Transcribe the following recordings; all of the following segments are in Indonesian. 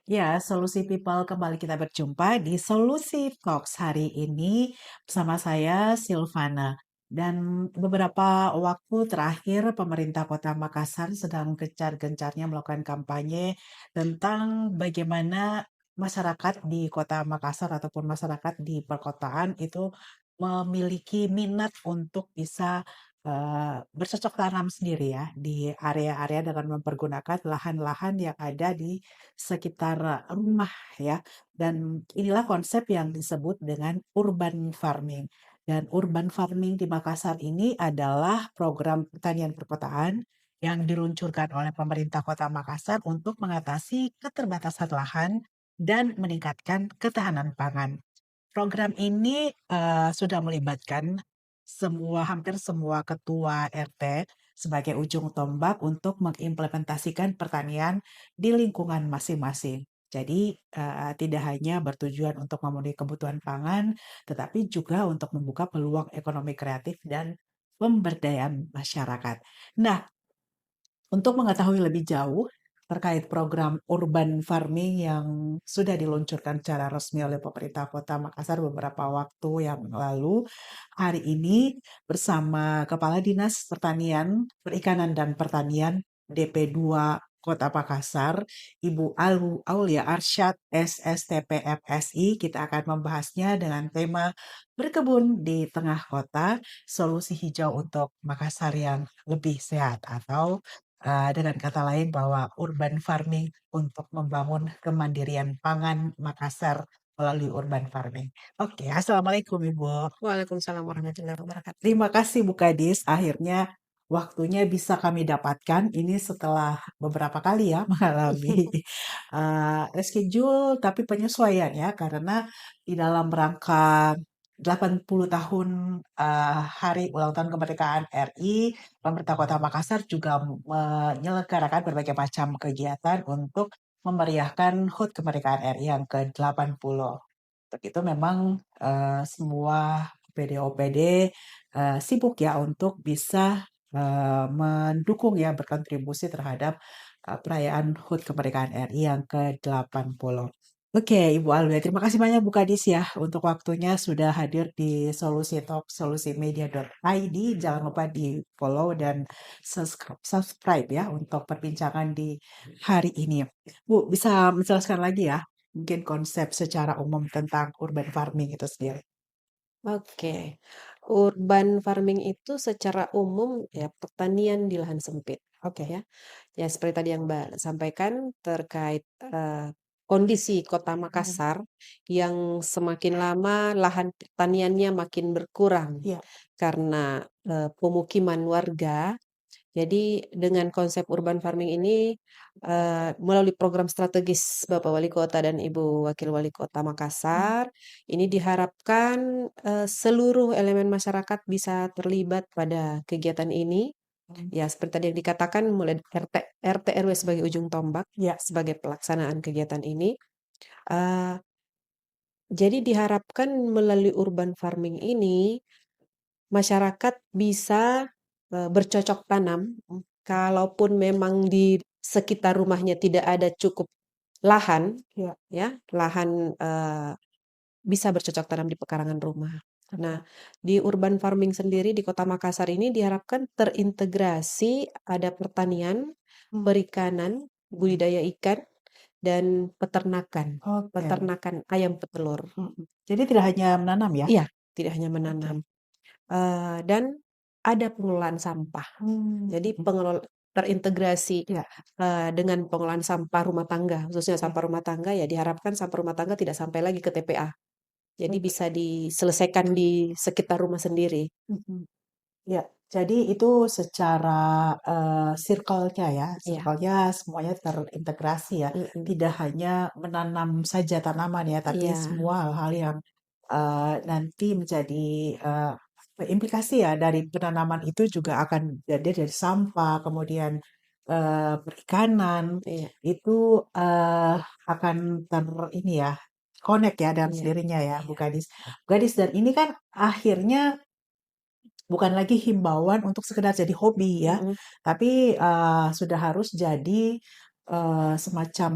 Ya, Solusi People kembali kita berjumpa di Solusi Talks hari ini bersama saya Silvana. Dan beberapa waktu terakhir pemerintah Kota Makassar sedang gencar-gencarnya melakukan kampanye tentang bagaimana masyarakat di Kota Makassar ataupun masyarakat di perkotaan itu memiliki minat untuk bisa bercocok tanam sendiri ya di area-area dengan mempergunakan lahan-lahan yang ada di sekitar rumah ya. Dan inilah konsep yang disebut dengan urban farming. Dan urban farming di Makassar ini adalah program pertanian perkotaan yang diluncurkan oleh pemerintah Kota Makassar untuk mengatasi keterbatasan lahan dan meningkatkan ketahanan pangan. Program ini sudah melibatkan hampir semua ketua RT sebagai ujung tombak untuk mengimplementasikan pertanian di lingkungan masing-masing. Jadi tidak hanya bertujuan untuk memenuhi kebutuhan pangan, tetapi juga untuk membuka peluang ekonomi kreatif dan pemberdayaan masyarakat. Nah, untuk mengetahui lebih jauh terkait program urban farming yang sudah diluncurkan secara resmi oleh pemerintah Kota Makassar beberapa waktu yang lalu, hari ini bersama Kepala Dinas Pertanian, Perikanan dan Pertanian DP2 Kota Makassar, Ibu Aulia Arsyad SSTP FSI, kita akan membahasnya dengan tema berkebun di tengah kota, solusi hijau untuk Makassar yang lebih sehat atau dengan kata lain bahwa urban farming untuk membangun kemandirian pangan Makassar melalui urban farming. Oke, Assalamualaikum Ibu. Waalaikumsalam warahmatullahi wabarakatuh. Terima kasih Bu Kadis, akhirnya waktunya bisa kami dapatkan. Ini setelah beberapa kali ya mengalami reschedule tapi penyesuaian ya, karena di dalam rangka 80 tahun Hari Ulang Tahun Kemerdekaan RI, pemerintah Kota Makassar juga menyelenggarakan berbagai macam kegiatan untuk memeriahkan HUT Kemerdekaan RI yang ke-80. Untuk itu memang semua OPD-OPD sibuk ya untuk bisa mendukung ya berkontribusi terhadap perayaan HUT Kemerdekaan RI yang ke-80. Oke, Ibu Alwi, terima kasih banyak Bu Kadis ya untuk waktunya sudah hadir di Solusi Talk, solusimedia.id. Jangan lupa di follow dan subscribe ya untuk perbincangan di hari ini. Bu, bisa menjelaskan lagi ya mungkin konsep secara umum tentang urban farming itu sendiri. Oke, urban farming itu secara umum ya pertanian di lahan sempit. Oke ya. Ya seperti tadi yang Mbak sampaikan terkait kondisi Kota Hmm, Makassar yang semakin lama lahan pertaniannya makin berkurang ya, karena pemukiman warga. Jadi dengan konsep urban farming ini melalui program strategis Bapak Wali Kota dan Ibu Wakil Wali Kota hmm, Makassar, ini diharapkan seluruh elemen masyarakat bisa terlibat pada kegiatan ini. hmm, Ya, seperti tadi yang dikatakan, mulai RT RW sebagai ujung tombak ya, sebagai pelaksanaan kegiatan ini. Eh, jadi diharapkan melalui urban farming ini masyarakat bisa bercocok tanam, kalaupun memang di sekitar rumahnya tidak ada cukup lahan, ya, ya, lahan bisa bercocok tanam di pekarangan rumah. Nah, betul. di urban farming sendiri di Kota Makassar ini diharapkan terintegrasi ada pertanian, Hmm, perikanan, budidaya ikan, dan peternakan. oke. Peternakan ayam petelur. Hmm, jadi tidak hanya menanam ya? Iya, tidak hanya Oke. menanam. Dan ada pengelolaan sampah. Hmm, Jadi hmm, terintegrasi ya, dengan pengelolaan sampah rumah tangga, khususnya ya, sampah rumah tangga ya diharapkan sampah rumah tangga tidak sampai lagi ke TPA. Jadi oke. bisa diselesaikan di sekitar rumah sendiri. Hmm, ya, jadi itu secara circle-nya ya, Iya, circle-nya semuanya terintegrasi ya. mhm, Tidak hanya menanam saja tanaman ya, tapi iya, semua hal-hal yang nanti menjadi implikasi ya dari penanaman itu juga akan jadi dari sampah, kemudian perikanan iya, itu akan ini ya, connect ya dengan iya, sendirinya ya, Bu iya, Gadis. Bu Gadis, dan ini kan akhirnya bukan lagi himbauan untuk sekedar jadi hobi ya, mhm, tapi sudah harus jadi semacam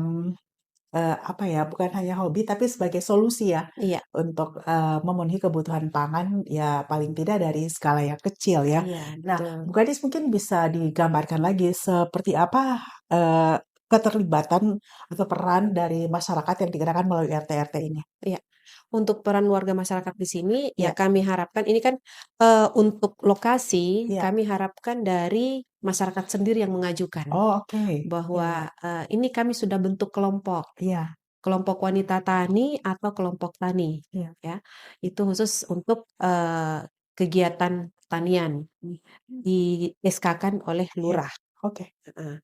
apa ya, bukan hanya hobi tapi sebagai solusi ya Iya, untuk, memenuhi kebutuhan pangan ya paling tidak dari skala yang kecil ya. iya, Nah, betul. Bu Gadis mungkin bisa digambarkan lagi seperti apa, keterlibatan atau peran dari masyarakat yang digerakkan melalui RT-RT ini? Iya. Untuk peran warga masyarakat di sini, ya Iya. kami harapkan ini kan, untuk lokasi, Iya. kami harapkan dari masyarakat sendiri yang mengajukan Oh, oke. Iya, iya. bahwa, ini kami sudah bentuk kelompok, Iya. kelompok wanita tani atau kelompok tani, Iya. ya. Itu khusus untuk, kegiatan pertanian, di SK-kan oleh Iya. lurah, Oke. heeh.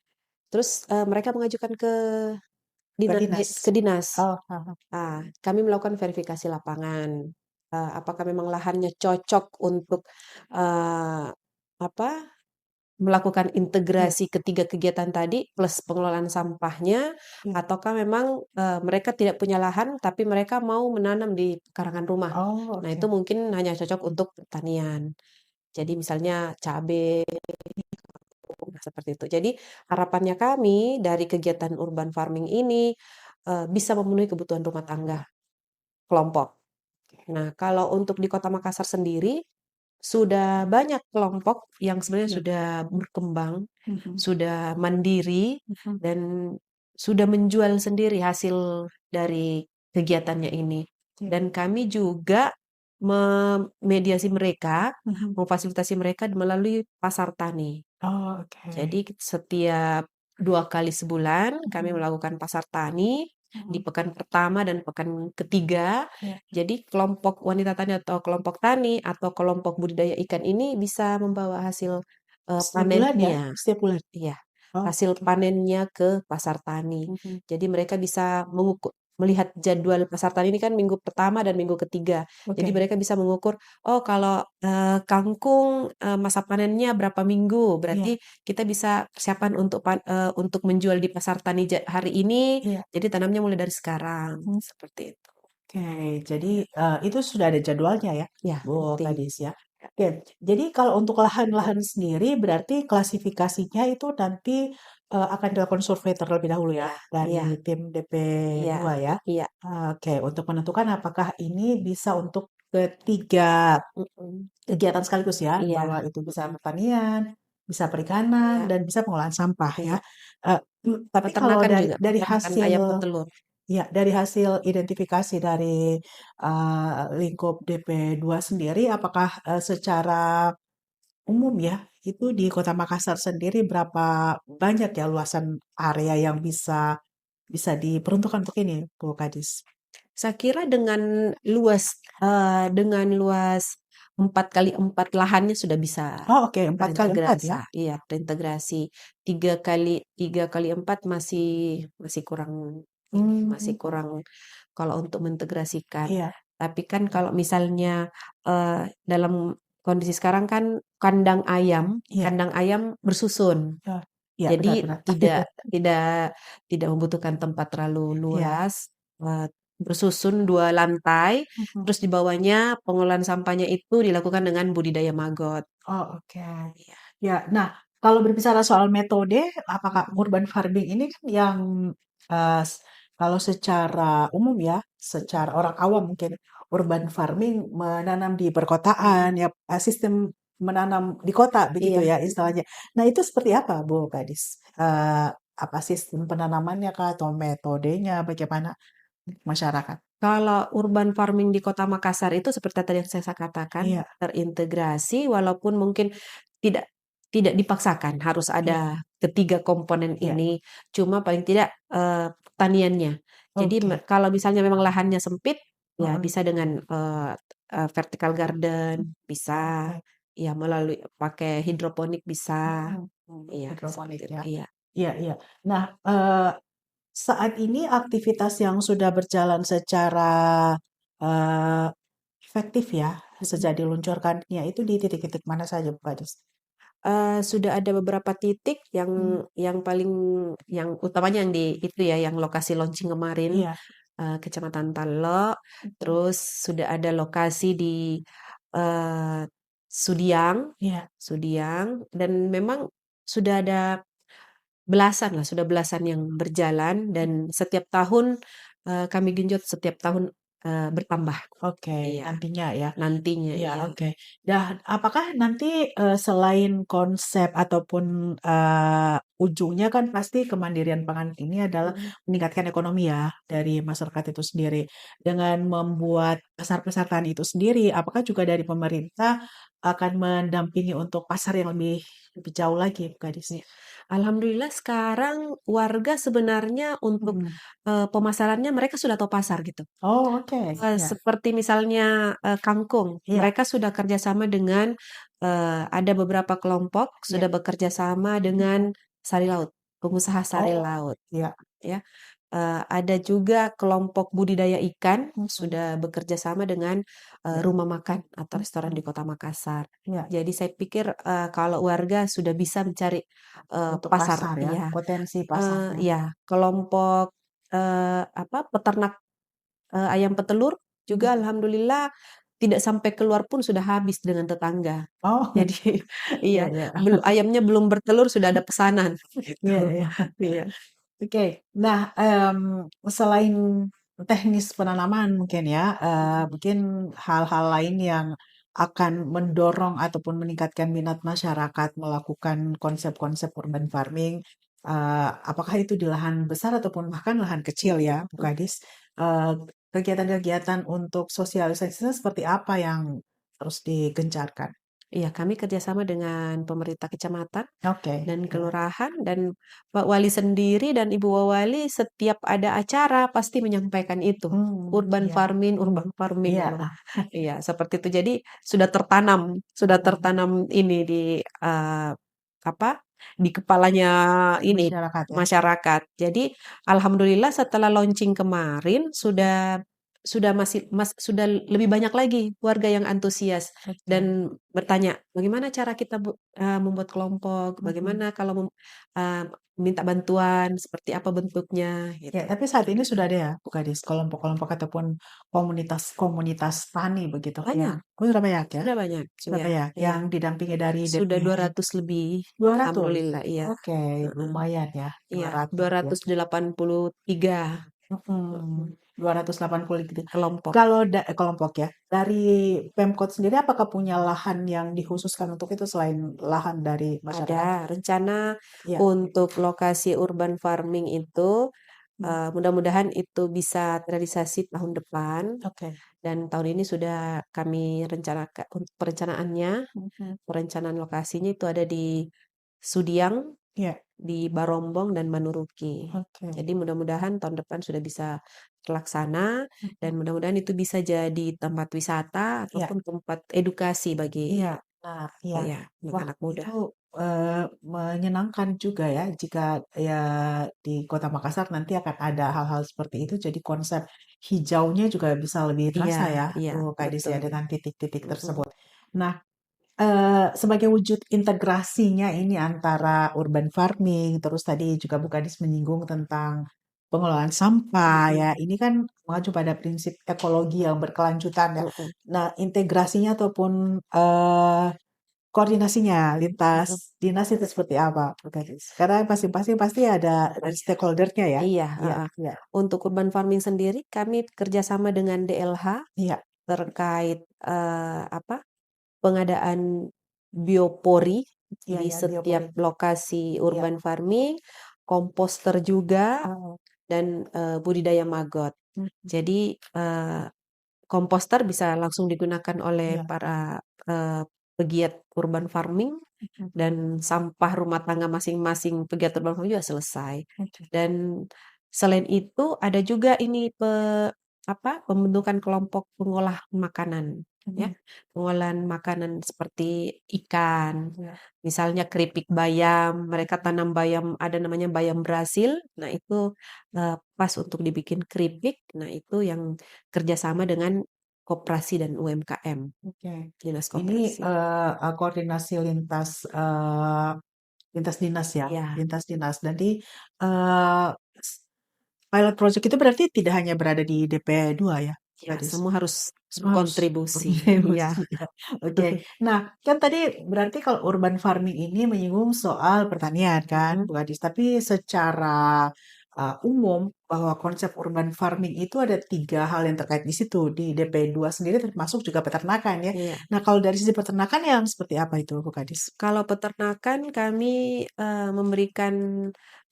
Terus, mereka mengajukan ke Ke dinas. ke dinas. Oh, heeh. Kami melakukan verifikasi lapangan, apakah memang lahannya cocok untuk, eee, apa, melakukan Iya. integrasi ketiga kegiatan tadi plus pengelolaan sampahnya, Iya. ataukah memang, mereka tidak punya lahan tapi mereka mau menanam di pekarangan rumah. Oh, Nah, itu oke. mungkin hanya cocok untuk pertanian. Jadi misalnya cabe, seperti itu. Jadi harapannya kami dari kegiatan urban farming ini, bisa memenuhi kebutuhan rumah tangga kelompok. Nah, kalau untuk di Kota Makassar sendiri, sudah banyak kelompok yang sebenarnya Iya. sudah berkembang, Mhm. sudah mandiri, Mhm. dan sudah menjual sendiri hasil dari kegiatannya ini. Iya. Dan kami juga memediasi mereka, Mhm. memfasilitasi mereka melalui pasar tani. Oh, oke. Jadi setiap 2 kali sebulan kami Mhm. melakukan pasar tani di Mhm. pekan pertama dan pekan ketiga. Iya. Jadi kelompok wanita tani atau kelompok tani atau kelompok budidaya ikan ini bisa membawa hasil, Setiap bulan ya? panennya. Setiap bulan? Iya, Oh, hasil oke. panennya ke pasar tani. Mhm. Jadi mereka bisa melihat jadwal pasar tani ini kan minggu pertama dan minggu ketiga. Jadi Oke. mereka bisa mengukur, oh kalau, kangkung, masa panennya berapa minggu, Iya. berarti kita bisa persiapan untuk menjual di pasar tani hari ini, Iya. jadi tanamnya mulai dari sekarang, Mmm, seperti itu. oke. Jadi, Ya, itu sudah ada jadwalnya ya, ya, Bu rutin. Kadis ya? Oke. Jadi kalau untuk lahan-lahan sendiri berarti klasifikasinya itu nanti, akan dilakukan survei terlebih dahulu ya Iya, dari iya, tim DP iya, 2 ya? iya, Oke, untuk menentukan apakah ini bisa untuk ketiga mhm, kegiatan sekaligus ya, iya, bahwa itu bisa mhm, pertanian, bisa perikanan, iya, dan bisa pengelolaan sampah ya. iya. Tapi kalau Peternakan dari juga, dari peternakan hasil ayam petelur. ya dari hasil identifikasi dari, lingkup DP2 sendiri, apakah, secara umum ya, itu di Kota Makassar sendiri berapa banyak ya luasan area yang bisa bisa diperuntukkan untuk ini, Bu Kadis? Saya kira dengan luas 4 kali 4 lahannya sudah bisa Oh, oke, 4x4 ya? terintegrasi, iya, terintegrasi. 3 kali 4 masih kurang ini, masih Mmm, kurang kalau untuk mengintegrasikan. iya. Tapi kan kalau misalnya, dalam kondisi sekarang kan Iya. kandang ayam bersusun. Oh, iya, benar, Jadi benar. tidak tidak membutuhkan tempat terlalu Iya. luas, bersusun 2 lantai, Mhm. terus di bawahnya pengolahan sampahnya itu dilakukan dengan budidaya maggot. Oh, oke. Iya, Ya, nah, kalau berbicara soal metode, apakah mhm, urban farming ini kan yang, kalau secara umum ya, secara orang awam mungkin, urban farming menanam di perkotaan, ya, sistem menanam di kota begitu iya, ya mhm. istilahnya. Nah, itu seperti apa, Bu Gadis? Apa sistem penanamannya kah atau metodenya bagaimana masyarakat? Kalau urban farming di Kota Makassar itu seperti tadi yang saya katakan, Iya. terintegrasi walaupun mungkin tidak tidak dipaksakan harus Iya. ada ketiga komponen Iya. ini, cuma paling tidak, pertaniannya. Jadi Oke. kalau misalnya memang lahannya sempit, ya Heeh. bisa dengan, vertical garden, bisa, Oke. ya melalui pakai hidroponik bisa, Mhm. Mhm. iya Hidroponik seperti itu, ya. iya. Iya, iya. Nah, saat ini aktivitas yang sudah berjalan secara, eee, efektif ya, Mhm. sejak diluncurkannya itu di titik-titik mana saja, Bu Kadis? Sudah ada beberapa titik Mmm, yang utamanya yang di itu ya, yang lokasi launching kemarin, iya. Kecamatan Tallo, Mhm. terus sudah ada lokasi di, eee, Sudiang Iya. Sudiang, dan memang sudah ada belasan lah, sudah belasan yang berjalan dan setiap tahun, kami genjot setiap tahun, bertambah. Oke, Iya, nantinya ya. nantinya, Iya, iya. oke. Dah, apakah nanti, selain konsep ataupun, ujungnya kan pasti kemandirian pangan ini adalah Mhm, meningkatkan ekonomi ya dari masyarakat itu sendiri. Dengan membuat pasar-pasar tani itu sendiri, apakah juga dari pemerintah akan mendampingi untuk pasar yang lebih lebih jauh lagi, Bu Kadis? iya. Alhamdulillah sekarang warga sebenarnya untuk, Mhm. pemasarannya mereka sudah tahu pasar gitu. Oh, oke. Ya. Seperti misalnya, kangkung, Iya, mereka sudah kerjasama dengan, ada beberapa kelompok iya. sudah bekerja sama dengan sari laut, pengusaha sari Oh, laut, iya. ya. Ada juga kelompok budidaya ikan Mhm, sudah bekerja sama dengan, iya. rumah makan atau restoran Mhm, di Kota Makassar. iya. Jadi saya pikir, kalau warga sudah bisa mencari, Untuk pasar pasar ya, iya, potensi pasarnya. iya, kelompok, peternak ayam petelur juga Mhm. alhamdulillah tidak sampai keluar pun sudah habis dengan tetangga. Oh, Jadi iya, iya iya. ayamnya belum bertelur sudah ada pesanan gitu. Iya iya. Iya, Oke. Nah, selain teknis penanaman mungkin ya, mhm, mungkin hal-hal lain yang akan mendorong ataupun meningkatkan minat masyarakat melakukan konsep-konsep urban farming, apakah itu di lahan besar ataupun bahkan lahan kecil ya, Bu mhm. Kadis, kegiatan-kegiatan untuk sosialisasinya seperti apa yang terus digencarkan? Iya, kami kerjasama dengan pemerintah kecamatan Oke, dan iya. kelurahan dan Pak Wali sendiri dan Ibu Wali setiap ada acara pasti menyampaikan itu. Iya Urban farming iya, gitu. Iya, seperti itu. Jadi sudah mhm, tertanam ini di apa? Di kepalanya ini masyarakat ya? masyarakat. Jadi alhamdulillah setelah launching kemarin sudah sudah lebih banyak lagi warga yang antusias Oke, dan bertanya, "Bagaimana cara kita membuat kelompok? mhm. Bagaimana kalau minta bantuan, seperti apa bentuknya?" Ya, Gitu. tapi saat ini Gitu. sudah ada ya, Bu Kadis, kelompok-kelompok ataupun komunitas-komunitas tani begitu yang Banyak, oh sudah banyak ya? sudah banyak, Sudah iya banyak iya. yang didampingi dari Sudah DPD 200 lebih, 200? alhamdulillah, iya, Oke, heeh, lumayan ya, iya, 200 ya. dua ratus delapan puluh tiga Mhm, 280 gitu. kelompok. Kalau kelompok ya, dari Pemkot sendiri apakah punya lahan yang dikhususkan untuk itu selain lahan dari masyarakat? Ada rencana Iya, untuk lokasi urban farming itu, mhm, mudah-mudahan itu bisa terrealisasi tahun depan oke, dan tahun ini sudah kami rencanakan untuk perencanaannya, mhm, perencanaan lokasinya itu ada di Sudiang, iya, di Barombong dan Manuruki. oke, Jadi mudah-mudahan tahun depan sudah bisa terlaksana dan mhm, mudah-mudahan itu bisa jadi tempat wisata iya. ataupun tempat edukasi bagi, Iya, nah iya. ya, Wah, anak-anak muda. itu, menyenangkan juga ya jika ya di Kota Makassar nanti akan ada hal-hal seperti itu, jadi konsep hijaunya juga bisa lebih Iya terasa ya, iya, tuh Kak Dis ya, betul. dengan titik-titik Mhm, tersebut. Nah, sebagai wujud integrasinya ini antara urban farming, terus tadi juga Bu Kadis menyinggung tentang pengelolaan sampah ya, mhm, ini kan mengacu pada prinsip ekologi yang berkelanjutan ya. mhm, Nah, integrasinya ataupun, koordinasinya mhm, lintas dinas itu seperti apa, Bu Kadis? Karena masing-masing pasti ada dari stakeholder-nya ya? iya, Iya heeh. iya Untuk urban farming sendiri kami kerjasama dengan DLH iya terkait, apa, pengadaan biopori iya di iya, setiap biopori. lokasi Iya. urban farming, komposter juga, Oh, dan, budidaya maggot. mhm, Jadi, komposter bisa langsung digunakan oleh iya, para, pegiat urban farming mhm, dan sampah rumah tangga masing-masing pegiat urban farming juga selesai. oke, Dan selain itu ada juga ini pembentukan kelompok pengolah makanan, ya. mhm, Pengolahan makanan seperti ikan, iya, misalnya keripik bayam, mereka mhm, tanam bayam ada namanya bayam Brasil. Nah itu, pas untuk dibikin keripik, nah itu yang kerjasama dengan koperasi dan UMKM, oke. dinas Ini, koperasi. koordinasi lintas dinas ya? Iya. Lintas dinas. Nanti, eee, s pilot project itu berarti tidak hanya berada di DP2 ya? Ya, Gadis? semua harus Semua harus berkontribusi. Iya. berkontribusi ya. Oke. Nah, kan tadi berarti kalau urban farming ini menyinggung soal pertanian kan, Mhm, Bu Gadis. Tapi secara umum bahwa konsep urban farming itu ada 3 hal yang terkait di situ. Di DP2 sendiri termasuk juga peternakan ya. iya. Nah, kalau dari sisi peternakan yang seperti apa itu, Bu Gadis? Kalau peternakan kami, memberikan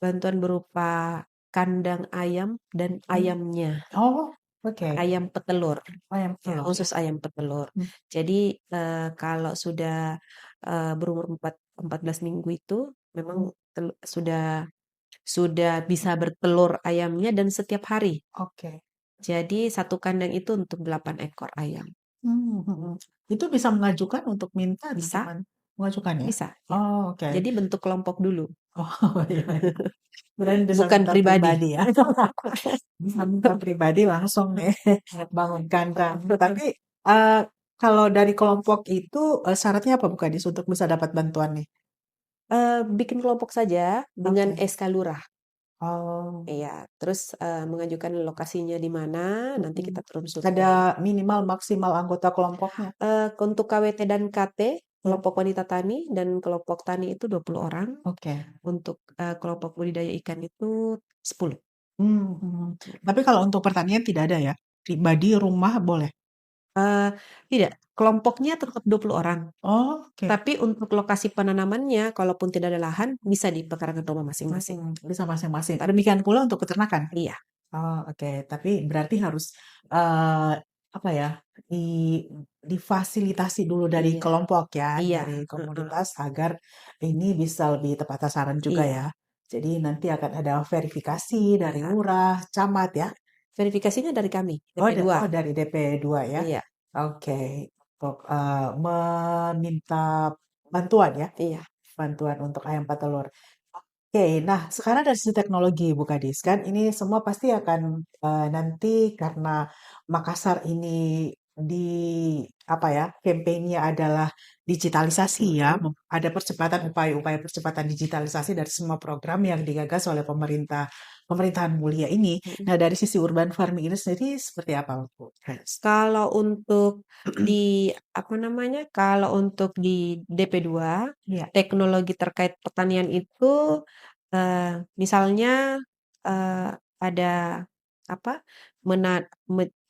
bantuan berupa kandang ayam dan Hmm. ayamnya, Oh, oke. ayam petelur, Ayam ya telur ya. khusus ayam petelur. Hmm. Jadi, kalau sudah, berumur 14 minggu itu memang Hmm. sudah bisa bertelur ayamnya dan setiap hari. Oke. Jadi satu kandang itu untuk 8 ekor ayam. Mhm. Itu bisa mengajukan untuk minta atau Bisa gimana? Mengajukan ya? bisa, ya. Oh, oke. Jadi bentuk kelompok dulu, Oh, iya iya. Kirain bisa bukan minta pribadi. pribadi ya. Bisa minta pribadi langsung nih bangun kandang. Tapi, eee, kalau dari kelompok itu, syaratnya apa Bu Kadis untuk bisa dapat bantuan nih? Bikin kelompok saja dengan Oke. SK lurah. Oh, Iya, terus, mengajukan lokasinya di mana, nanti mhm. kita turun Ada survei. minimal maksimal anggota kelompoknya? Untuk KWT dan KT, Ya, kelompok wanita tani dan kelompok tani itu 20 orang, oke. untuk, kelompok budidaya ikan itu 10. Mhm. Tapi kalau untuk pertanian tidak ada ya? Pribadi, rumah boleh? Eee, Tidak, kelompoknya tetap 20 orang, Oh, oke. tapi untuk lokasi penanamannya kalaupun tidak ada lahan, bisa di pekarangan rumah masing-masing. Bisa masing-masing. Demikian pula untuk peternakan? Iya Oh, oke. Tapi berarti harus, eee, apa ya, di difasilitasi dulu dari iya kelompok ya, iya, dari heeh, komunitas agar ini bisa lebih tepat sasaran juga iya, ya. Jadi nanti akan ada verifikasi dari iya. lurah, camat ya? Verifikasinya dari kami, Oh, DP2. dari DP2 ya? Iya Oke. Untuk, meminta bantuan ya? iya, Bantuan untuk ayam petelur. Oke, nah sekarang dari sisi teknologi Bu Kadis, kan ini semua pasti akan nanti karena Makassar ini di apa ya, kampanye adalah digitalisasi ya, mhm ada percepatan upaya-upaya percepatan digitalisasi dari semua program yang digagas oleh pemerintahan mulia ini. mhm. Nah, dari sisi urban farming ini sendiri seperti apa Bu Kadis? Kalau untuk apa namanya, kalau untuk di DP2, Iya. teknologi terkait pertanian itu, misalnya, ada apa,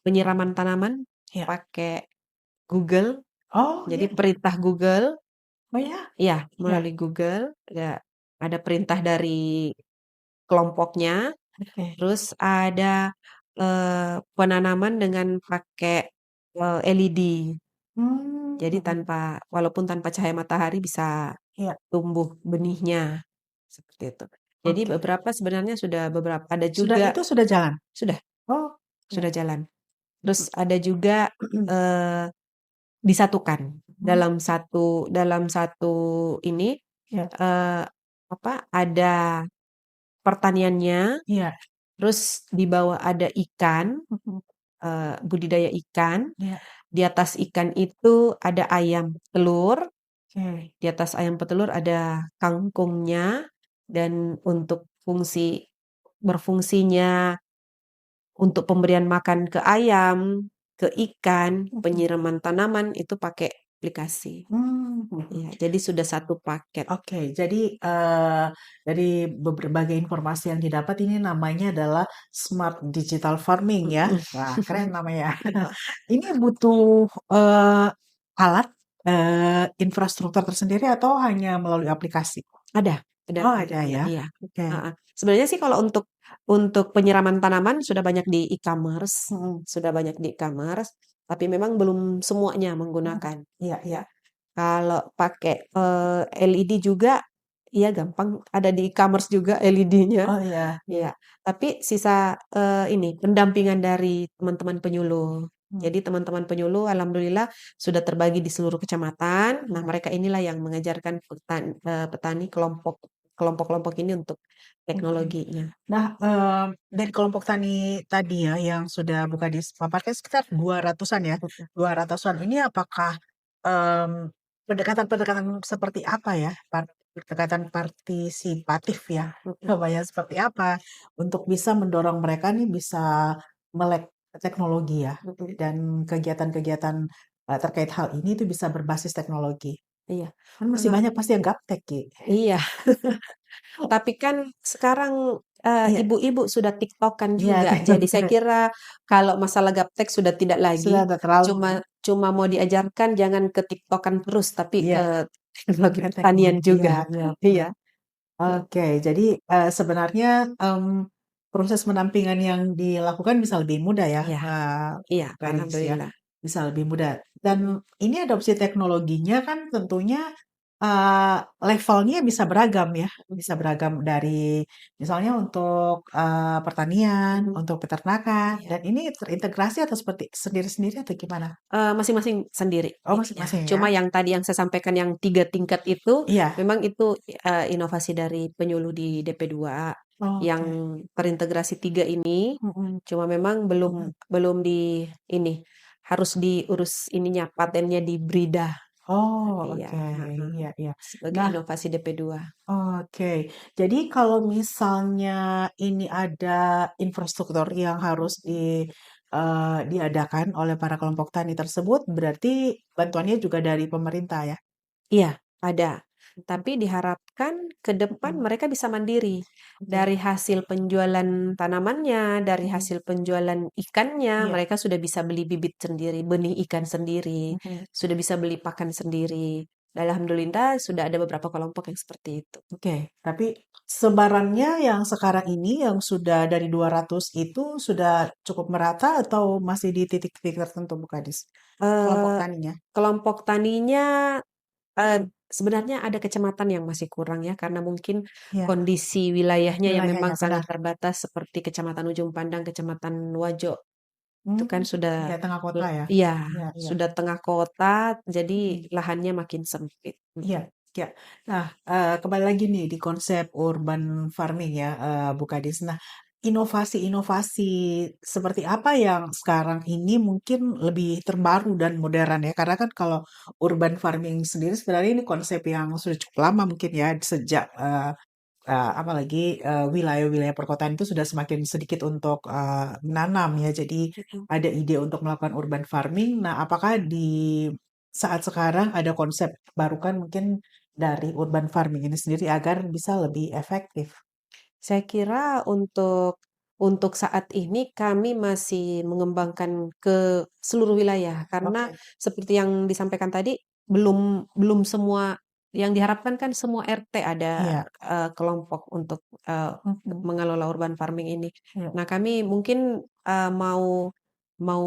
penyiraman tanaman Iya. pakai Google, Oh jadi iya. perintah Google Oh ya? ya Ya. melalui Google, ya ada perintah dari kelompoknya. Oke. Terus ada, penanaman dengan pakai, LED. Jadi Mhm. walaupun tanpa cahaya matahari bisa Iya. tumbuh benihnya, seperti itu. Jadi Oke. beberapa ada Sudah juga itu sudah jalan? sudah Oh, sudah oke. jalan. Terus Mhm. ada juga, eee, disatukan Mmm, dalam satu ini, iya ada pertaniannya, iya, terus di bawah ada ikan, mhm, budidaya ikan. iya, Di atas ikan itu ada ayam telur, oke, di atas ayam petelur ada kangkungnya, dan untuk berfungsinya untuk pemberian makan ke ayam, ke ikan, mhm, penyiraman tanaman itu pakai aplikasi. mhm. Ya, jadi sudah satu paket. Oke, jadi, dari berbagai informasi yang didapat ini namanya adalah smart digital farming ya? Mhm. Wah, keren namanya. Ini butuh, alat, infrastruktur tersendiri atau hanya melalui aplikasi? Ada ada Oh, ada alatnya, ya? iya, Oke, heeh. Sebenarnya sih kalau untuk penyiraman tanaman sudah banyak di e-commerce mhm, sudah banyak di e-commerce, tapi memang belum semuanya mhm, menggunakan, iya iya. ya. Kalau pakai, LED juga, iya gampang, ada di e-commerce juga LED-nya, Oh, iya iya, iya. Tapi sisa, ini pendampingan dari teman-teman penyuluh. mmm, Jadi teman-teman penyuluh alhamdulillah sudah terbagi di seluruh kecamatan. Nah, iya. mereka inilah yang mengajarkan petani kelompok-kelompok ini untuk Oke. teknologinya. Nah, dari kelompok tani tadi ya yang sudah buka paparkan sekitar 200-an ya, Mhm 200-an ini apakah, pendekatan-pendekatan seperti apa ya, pendekatan partisipatif ya, mhm. namanya seperti apa, untuk bisa mendorong mereka nih bisa melek teknologi ya, Mhm, dan kegiatan-kegiatan, terkait hal ini itu bisa berbasis teknologi. iya, Kan masih eee, banyak pasti yang gaptek, Ki. iya. Tapi kan sekarang, Iya ibu-ibu sudah TikTok-an iya, juga. Jadi saya kira kalau masalah gaptek sudah tidak sudah lagi, nggak terlalu cuma cuma mau diajarkan jangan ke TikTok-an terus, tapi iya, ke teknologi pakai pertanian iya juga. iya, bener. Iya, Oke, jadi, sebenarnya, proses pendampingan yang dilakukan bisa lebih mudah ya, iya, iya, Gadis ya, alhamdulillah. bisa lebih mudah. Dan Mhm, ini adopsi teknologinya kan tentunya, eee, levelnya bisa beragam ya, mhm, bisa beragam dari misalnya untuk, pertanian, mhm, untuk peternakan, iya. dan ini terintegrasi atau seperti sendiri-sendiri atau gimana? Masing-masing sendiri Oh, ininya. masing-masing ya? Cuma yang tadi yang saya sampaikan yang 3 tingkat itu, Iya, memang itu, inovasi dari penyuluh di DP2 yang oke, terintegrasi 3 ini, mhm cuma memang belum mhm. belum di ini, harus diurus ininya, patennya di BRIDA. Oh, Iya, oke, heeh, iya iya. sebagai Nah, inovasi DP2. oke. Jadi kalau misalnya ini ada infrastruktur yang harus diadakan oleh para kelompok tani tersebut, berarti bantuannya juga dari pemerintah ya? Iya, ada. Mhm Tapi diharapkan ke depan mhm. mereka bisa mandiri. Oke. Dari hasil penjualan tanamannya, dari Mhm. hasil penjualan ikannya, Iya. mereka sudah bisa beli bibit sendiri, benih ikan sendiri, Mhm. sudah bisa beli pakan sendiri. Alhamdulillah sudah ada beberapa kelompok yang seperti itu. Oke, tapi sebarannya yang sekarang ini yang sudah dari 200 itu sudah cukup merata atau masih di titik-titik tertentu, Bu Kadis? Kelompok Eh, taninya? kelompok taninya sebenarnya ada kecamatan yang masih kurang ya, karena mungkin Iya, kondisi wilayahnya yang memang wilayahnya sangat benar. terbatas seperti Kecamatan Ujung Pandang, Kecamatan Wajo. Itu kan Hmm, sudah ya tengah kota ya? iya, Iya iya. sudah tengah kota, jadi Mhm, lahannya makin sempit. iya iya. Nah, kembali lagi nih di konsep urban farming ya, Bu Kadis. Nah, inovasi-inovasi seperti apa yang sekarang ini mungkin lebih terbaru dan modern ya? Karena kan kalau urban farming sendiri sebenarnya ini konsep yang sudah cukup lama mungkin ya, sejak, apalagi, wilayah-wilayah perkotaan itu sudah semakin sedikit untuk, menanam ya. Jadi Mhm. ada ide untuk melakukan urban farming. Nah, apakah di saat sekarang ada konsep baru kan mungkin dari urban farming ini sendiri agar bisa lebih efektif? Saya kira untuk saat ini kami masih mengembangkan ke seluruh wilayah, karena Oke, seperti yang disampaikan tadi, belum belum semua yang diharapkan kan semua RT ada, iya, kelompok untuk, mhm, mengelola urban farming ini. iya Nah, kami mungkin, mau mau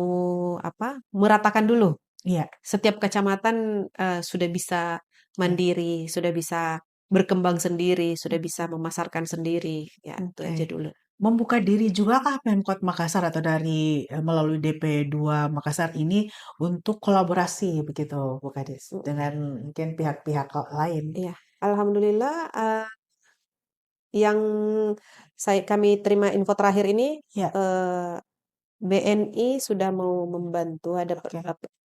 apa, meratakan dulu. iya, Setiap kecamatan, sudah bisa oke, mandiri, sudah bisa berkembang sendiri, sudah bisa mhm, memasarkan sendiri, ya itu oke. aja dulu. Membuka diri juga kah Pemkot Makassar atau dari, melalui DP2 Makassar ini untuk kolaborasi begitu, Bu Kadis, Mhm, dengan mungkin pihak-pihak lain? iya. Alhamdulillah, yang kami terima info terakhir ini, Iya, BNI sudah mau membantu, ada oke,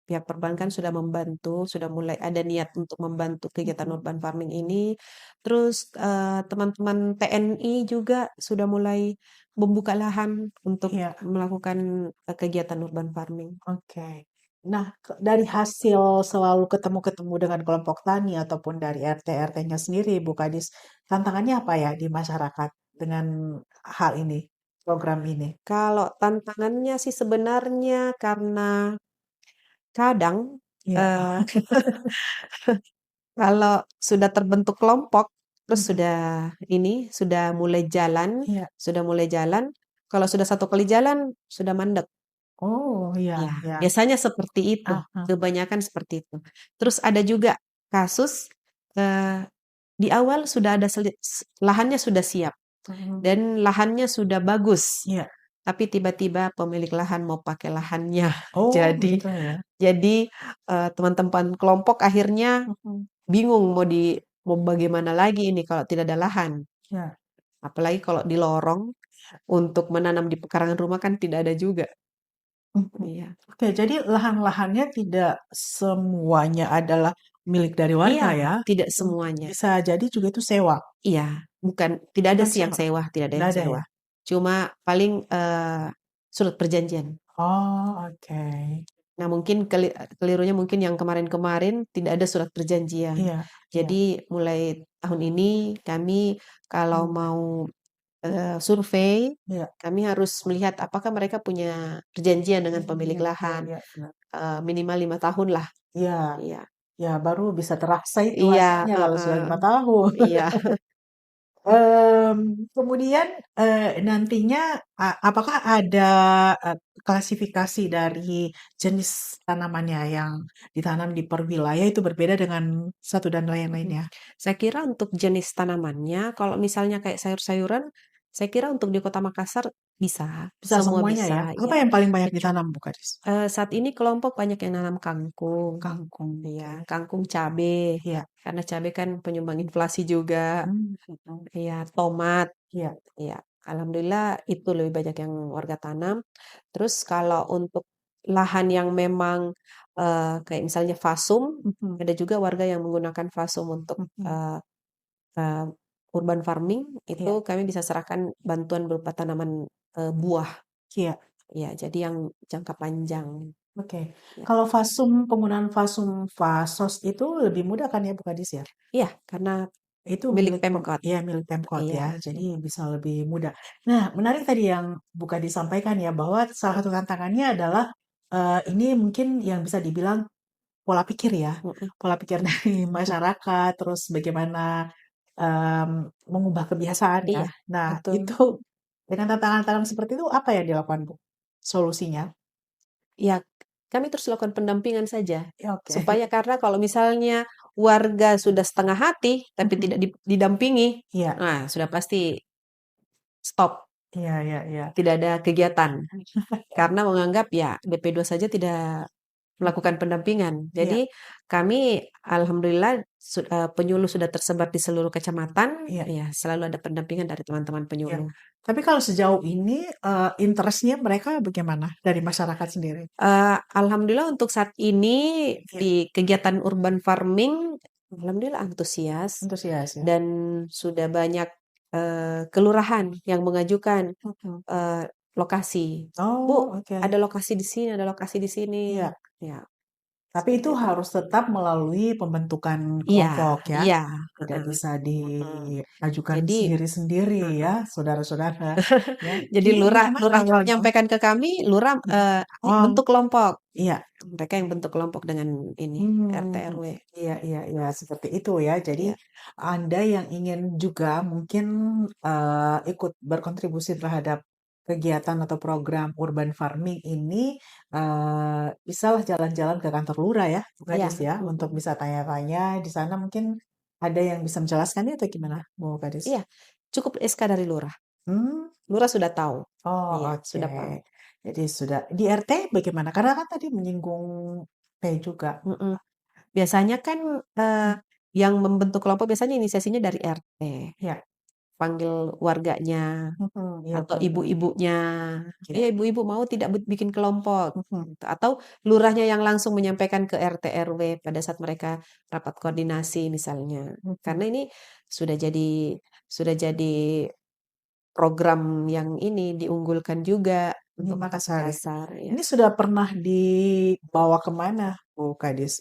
pihak perbankan sudah membantu, sudah mulai ada niat untuk membantu kegiatan mhm, urban farming ini. Terus, teman-teman TNI juga sudah mulai membuka lahan untuk iya, melakukan, kegiatan urban farming. oke. Nah, dari hasil selalu ketemu-ketemu dengan kelompok tani ataupun dari RT-RT-nya sendiri, Bu Kadis, tantangannya apa ya di masyarakat dengan hal ini, program ini? Kalau tantangannya sih sebenarnya karena kadang, Iya, eee kalau sudah terbentuk kelompok, terus mhm, iya. sudah mulai jalan, kalau sudah satu kali jalan, sudah mandek. Oh, iya Ya, iya. biasanya seperti itu, Ah hah, kebanyakan seperti itu. Terus ada juga kasus, eee, di awal sudah ada lahannya sudah siap mhm, dan lahannya sudah bagus, iya. tapi tiba-tiba pemilik lahan mau pakai lahannya. Oh, Jadi gitu ya? jadi, teman-teman kelompok akhirnya Mhm, bingung mau bagaimana lagi ini kalau tidak ada lahan. iya. Apalagi kalau di lorong, untuk menanam di pekarangan rumah kan tidak ada juga. Mhm. Iya. Oke, jadi lahan-lahannya tidak semuanya adalah milik dari warga Iya, ya? tidak Mhm, semuanya. bisa jadi juga itu sewa? Iya, tidak ada Bukan sih yang sewa? sewa, tidak ada Nggak yang ada sewa. ya? Cuma paling, surat perjanjian. Oh, oke. Nah, mungkin kelirunya mungkin yang kemarin-kemarin tidak ada surat perjanjian. Iya, iya. Jadi mulai tahun ini kami kalau Hmm, mau survei, iya. kami harus melihat apakah mereka punya perjanjian dengan pemilik Iya, lahan, iya, benar. minimal 5 tahun lah. Iya, Iya, ya baru bisa terasa itu iya, hasilnya kalau sudah heeh, 5 tahun. iya. Kemudian, nantinya apakah ada, klasifikasi dari jenis tanamannya yang ditanam di per wilayah itu berbeda dengan satu dan lain Mhm. lainnya? Saya kira untuk jenis tanamannya, kalau misalnya kayak sayur-sayuran, saya kira untuk di Kota Makassar bisa, Bisa semua semuanya ya? bisa, Apa ya. yang paling banyak Kecu ditanam Bu Kadis? saat ini kelompok banyak yang nanam kangkung, Kangkung, iya, oke. kangkung cabe, Iya. karena cabe kan penyumbang inflasi juga, Mhm. iya, tomat, Iya. iya. Alhamdulillah itu lebih banyak yang warga tanam. Terus kalau untuk lahan yang memang kayak misalnya fasum, Mhm, ada juga warga yang menggunakan fasum untuk mhm. eee, urban farming, itu Iya, kami bisa serahkan bantuan berupa tanaman buah. iya. Ya, jadi yang jangka panjang. Oke. Ya, Kalau fasum, penggunaan fasum fasos itu lebih mudah kan ya Bu Kadis ya? iya, karena Itu milik milik Pemkot. ya milik Pemkot Iya, ya, jadi bisa lebih mudah. Nah, menarik tadi yang Buka disampaikan ya, bahwa salah satu tantangannya adalah, ini mungkin yang bisa dibilang pola pikir ya, mhm, pola pikir dari masyarakat, terus bagaimana, mengubah kebiasaan ya. iya, Nah, betul. itu dengan tantangan-tantangan seperti itu apa yang dilakukan, Bu? Solusinya? Ya, kami terus lakukan pendampingan saja, Ya oke. supaya karena kalau misalnya warga sudah setengah hati, tapi Mhm. tidak didampingi, Iya, nah sudah pasti stop, iya, iya, iya. tidak ada kegiatan. Karena menganggap ya DP2 saja tidak melakukan pendampingan. Iya, Jadi kami alhamdulillah penyuluh sudah tersebar di seluruh kecamatan, iya. ya selalu ada pendampingan dari teman-teman Iya. penyuluh. Tapi kalau sejauh ini, interest-nya mereka bagaimana dari masyarakat sendiri? Alhamdulillah untuk saat ini Iya, di kegiatan urban farming, alhamdulillah antusias antusias ya? dan sudah banyak kelurahan yang mengajukan Mhm. lokasi. Bu, Oh, oke. ada lokasi di sini, ada lokasi di sini. Iya. Ya, Tapi itu seperti itu. harus tetap melalui pembentukan Iya, kelompok ya? iya. Tidak Heeh, bisa heeh. diajukan Jadi, sendiri-sendiri ya, heeh. saudara-saudara, ya. Jadi Ini bagaimana lurahnya awalnya? menyampaikan ke kami, lurah Mhm. "Ayo Oh, bentuk kelompok." iya. Mereka yang bentuk kelompok dengan ini RT Hmm, RW. iya, iya, iya, seperti itu ya. Jadi Ya, Anda yang ingin juga mungkin ikut berkontribusi terhadap kegiatan atau program urban farming ini, bisalah jalan-jalan ke kantor lurah ya, Bu Kadis iya, ya, untuk mhm. bisa tanya-tanya di sana mungkin ada yang bisa menjelaskannya atau gimana, Bu Kadis? Iya, cukup SK dari lurah. Hmm, Lurah sudah tahu. oh Iya, oke. sudah paham. Jadi sudah di RT bagaimana? Karena kan tadi menyinggung P juga. Mhm. Biasanya kan, eee, Hmm, yang membentuk kelompok biasanya inisiasinya dari RT, ya. panggil warganya Mhm, iya atau benar. ibu-ibunya, Iya, "Iya ibu-ibu mau tidak bikin kelompok?" mhm, Gitu. Atau lurahnya yang langsung menyampaikan ke RT RW pada saat mereka rapat koordinasi misalnya. mhm, Karena ini sudah jadi sudah jadi program yang ini diunggulkan juga di untuk Kota Makassar ya. Makassar ya. Ini sudah pernah dibawa kemana Bu Kadis,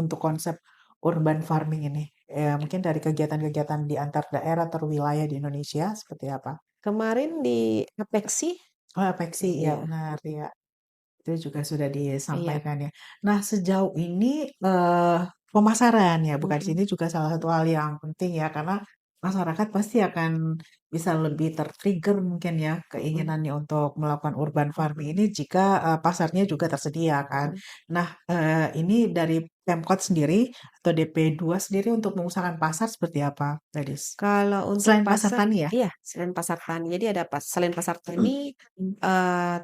untuk konsep urban farming ini? Mungkin dari kegiatan-kegiatan di antar daerah atau wilayah di Indonesia seperti apa? Kemarin di Apeksi, Oh, Apeksi, ya iya, benar ya. Itu juga sudah iya, disampaikan ya. Nah, sejauh ini, pemasaran ya, bukan di mhm, sini juga salah satu hal yang penting ya, karena masyarakat pasti akan bisa lebih ter-trigger mungkin ya, mhm, keinginannya untuk melakukan urban farming mhm, ini jika, pasarnya juga tersedia kan. mhm. Nah, ini dari Pemkot sendiri atau DP2 sendiri untuk mengusahakan pasar seperti apa, Gadis? Kalau untuk Selain pasar pasar tani ya? iya, selain pasar tani. Jadi ada selain pasar tani,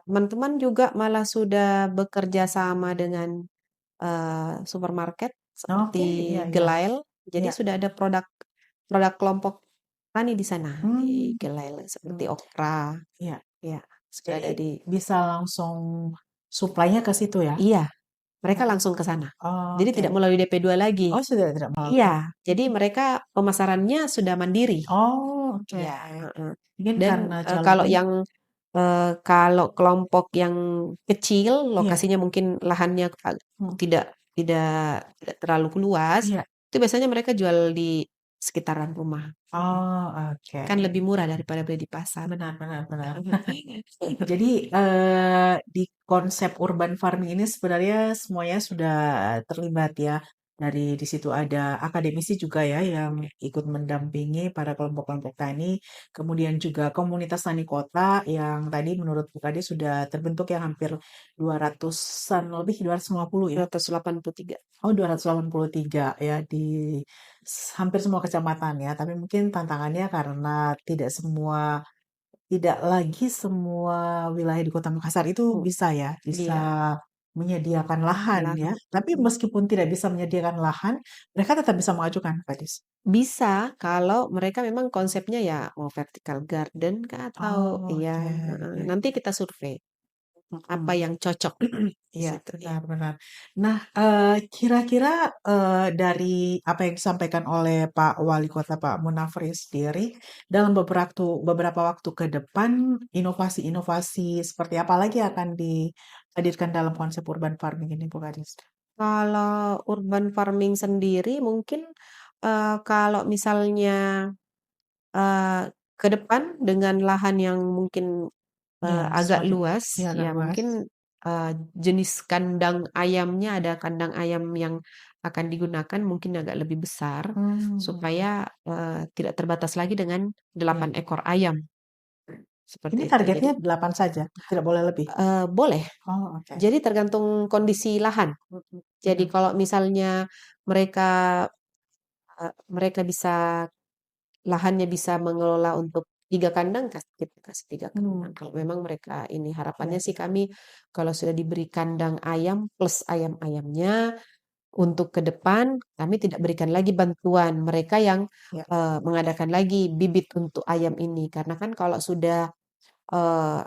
teman-teman juga malah sudah bekerja sama dengan, supermarket Oke, iya, seperti iya, Gelail. Jadi iya. sudah ada produk produk kelompok tani di sana, di Hmm, Gelail seperti mmm, okra, iya. ya sudah Jadi ada di bisa langsung suplainya ke situ ya? iya, mereka Oh, langsung ke sana. Jadi oke. tidak melalui DP2 lagi. Oh, sudah tidak melalui. Iya, jadi mereka pemasarannya sudah mandiri. Oh, oke. Iya, heeh. Mungkin Dan, karena kalau jalannya yang Kalau kelompok yang kecil, Iya. lokasinya mungkin lahannya Hmm. tidak tidak tidak terlalu luas, Iya. itu biasanya mereka jual di sekitaran rumah. Oh, Kan oke. lebih murah daripada beli di pasar. Benar, benar, benar. Jadi di konsep urban farming ini sebenarnya semuanya sudah terlibat ya. Dari di situ ada akademisi juga ya yang ikut mendampingi para kelompok-kelompok tani. Kemudian juga komunitas tani kota yang tadi menurut Bu Kade sudah terbentuk yang hampir 200-an lebih, 250 ya. 283. Oh, 283 ya di hampir semua kecamatan ya. Tapi mungkin tantangannya karena tidak lagi semua wilayah di Kota Makassar itu Hmm, bisa ya, iya, bisa menyediakan lahan ya. lahan. Tapi meskipun tidak bisa menyediakan lahan, mereka tetap bisa mengajukan, Pak Dis. Bisa kalau mereka memang konsepnya ya mau vertical garden kah atau Oh, iya, oke. heeh, Ya, nanti kita survei apa mhm. yang cocok di Iya, situ ya. benar, benar. Nah, kira-kira dari apa yang disampaikan oleh Pak Wali Kota Pak Munafri sendiri, dalam beberapa waktu ke depan, inovasi-inovasi seperti apa lagi akan dihadirkan dalam konsep urban farming ini, Bu Kadis? Kalau urban farming sendiri mungkin kalau misalnya eh, ke depan dengan lahan yang mungkin Iya, agak semakin luas, ya agak ya luas. mungkin jenis kandang ayamnya ada kandang ayam yang akan digunakan mungkin agak lebih besar Hmm, supaya tidak terbatas lagi dengan ya. 8 ekor ayam seperti Ini itu. Jadi targetnya 8 saja, tidak boleh lebih? boleh. Oh, oke. Jadi tergantung kondisi lahan. Mhm, Jadi mhm. kalau misalnya mereka mereka bisa lahannya bisa mengelola untuk 3 kandang, kita kasih 3 kandang. Kalau memang mereka ini harapannya Ya, sih kami kalau sudah diberi kandang ayam plus ayam-ayamnya untuk ke depan kami tidak berikan lagi bantuan mereka yang ya. mengadakan lagi bibit untuk ayam ini. Karena kan kalau sudah eee,